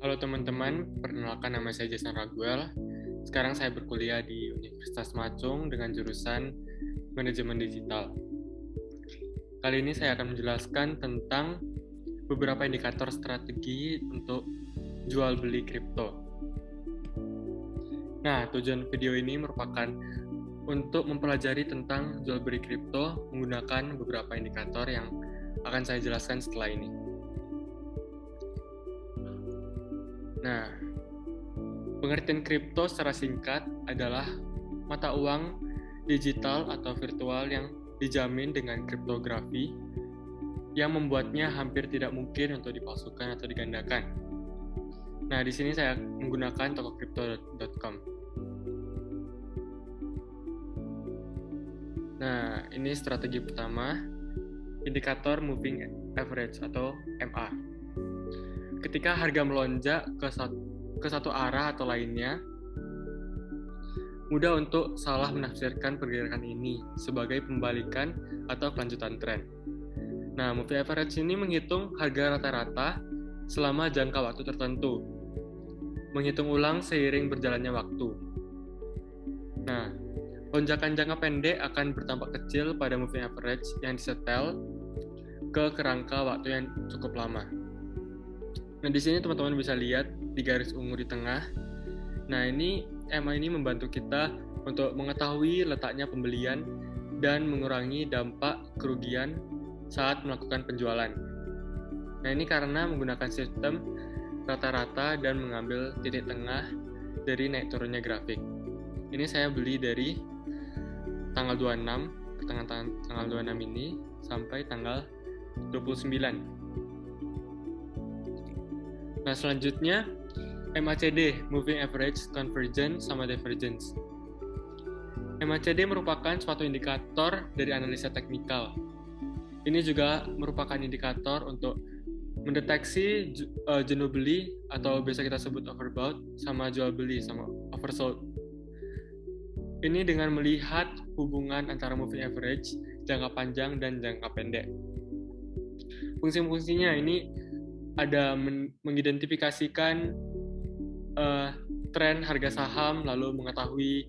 Halo teman-teman, perkenalkan nama saya Jason Raguel. Sekarang saya berkuliah di Universitas Macung dengan jurusan Manajemen Digital. Kali ini saya akan menjelaskan tentang beberapa indikator strategi untuk jual beli kripto. Nah, tujuan video ini merupakan untuk mempelajari tentang jual beli kripto menggunakan beberapa indikator yang akan saya jelaskan setelah ini. Nah, pengertian kripto secara singkat adalah mata uang digital atau virtual yang dijamin dengan kriptografi yang membuatnya hampir tidak mungkin untuk dipalsukan atau digandakan. Nah, di sini saya menggunakan tokocrypto.com. Nah, ini strategi pertama, indikator moving average atau MA. Ketika harga melonjak ke satu arah atau lainnya, mudah untuk salah menafsirkan pergerakan ini sebagai pembalikan atau kelanjutan tren. Nah, moving average ini menghitung harga rata-rata selama jangka waktu tertentu, menghitung ulang seiring berjalannya waktu. Nah, lonjakan jangka pendek akan bertampak kecil pada moving average yang disetel ke kerangka waktu yang cukup lama. Nah, di sini teman-teman bisa lihat di garis ungu di tengah. Nah, MA ini membantu kita untuk mengetahui letaknya pembelian dan mengurangi dampak kerugian saat melakukan penjualan. Nah, ini karena menggunakan sistem rata-rata dan mengambil titik tengah dari naik turunnya grafik. Ini saya beli dari tanggal 26, pertengahan tanggal 26 ini sampai tanggal 29. Nah, selanjutnya MACD, Moving Average, Convergence, sama Divergence. MACD merupakan suatu indikator dari analisa teknikal. Ini juga merupakan indikator untuk mendeteksi jenuh beli atau biasa kita sebut overbought, sama jual beli, sama oversold. Ini dengan melihat hubungan antara moving average, jangka panjang, dan jangka pendek. Fungsi-fungsinya ini ada mengidentifikasikan tren harga saham, lalu mengetahui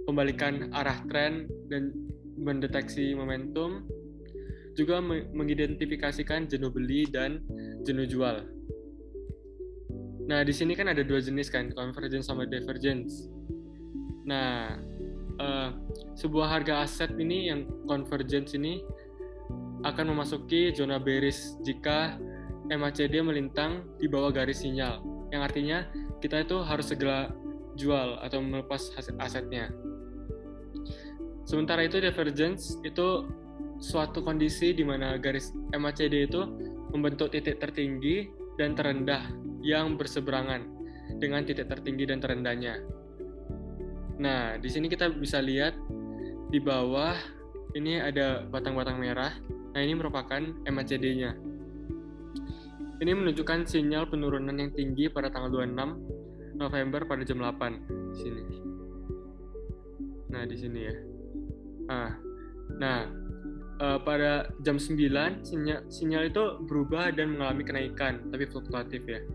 pembalikan arah tren dan mendeteksi momentum, juga mengidentifikasikan jenuh beli dan jenuh jual. Nah, di sini kan ada dua jenis kan, convergence sama divergence. Nah, sebuah harga aset ini yang convergence ini akan memasuki zona bearish jika MACD melintang di bawah garis sinyal, yang artinya kita itu harus segera jual atau melepas asetnya. Sementara itu divergence itu suatu kondisi di mana garis MACD itu membentuk titik tertinggi dan terendah yang berseberangan dengan titik tertinggi dan terendahnya. Nah, di sini kita bisa lihat di bawah ini ada batang-batang merah. Nah, ini merupakan MACD-nya. Ini menunjukkan sinyal penurunan yang tinggi pada tanggal 26 November pada jam 8 di sini. Nah, di sini ya. Pada jam 9 sinyal itu berubah dan mengalami kenaikan, tapi fluktuatif ya.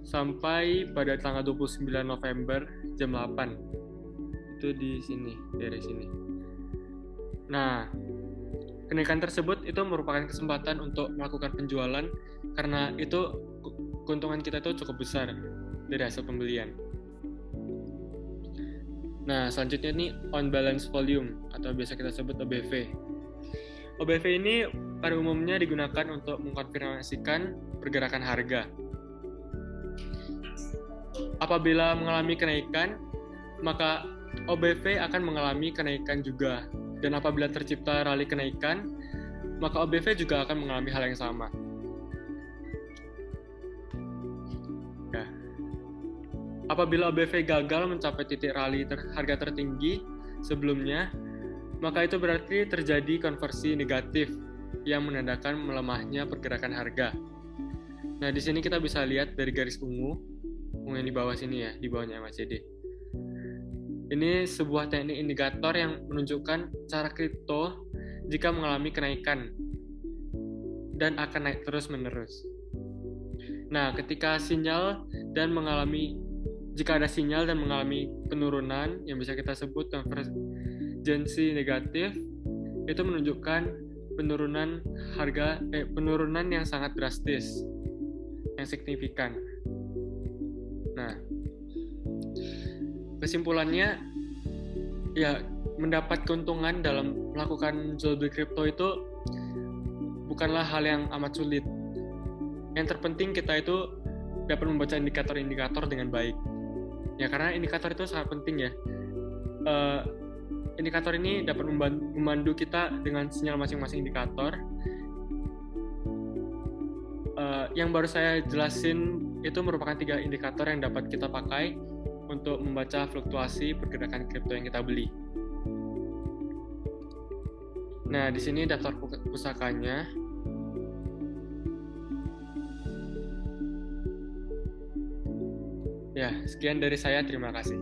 Sampai pada tanggal 29 November jam 8. Itu di sini, dari sini. Nah, kenaikan tersebut itu merupakan kesempatan untuk melakukan penjualan karena itu keuntungan kita itu cukup besar dari hasil pembelian. Nah, selanjutnya ini on balance volume atau biasa kita sebut OBV. OBV ini pada umumnya digunakan untuk mengkonfirmasikan pergerakan harga. Apabila mengalami kenaikan, maka OBV akan mengalami kenaikan juga. Dan apabila tercipta rally kenaikan, maka OBV juga akan mengalami hal yang sama. Nah, apabila OBV gagal mencapai titik rally harga tertinggi sebelumnya, maka itu berarti terjadi konversi negatif yang menandakan melemahnya pergerakan harga. Nah, di sini kita bisa lihat dari garis ungu yang di bawah sini ya, di bawahnya MACD. Ini sebuah teknik indikator yang menunjukkan cara kripto jika mengalami kenaikan dan akan naik terus-menerus. Nah, jika ada sinyal dan mengalami penurunan yang bisa kita sebut konvergensi negatif, itu menunjukkan penurunan yang sangat drastis, yang signifikan. Nah, kesimpulannya, ya, mendapat keuntungan dalam melakukan jual beli kripto itu bukanlah hal yang amat sulit. Yang terpenting kita itu dapat membaca indikator-indikator dengan baik. Ya, karena indikator itu sangat penting ya. Indikator ini dapat memandu kita dengan sinyal masing-masing indikator. Yang baru saya jelasin itu merupakan 3 indikator yang dapat kita pakai untuk membaca fluktuasi pergerakan kripto yang kita beli. Nah, di sini daftar pusakanya. Ya, sekian dari saya. Terima kasih.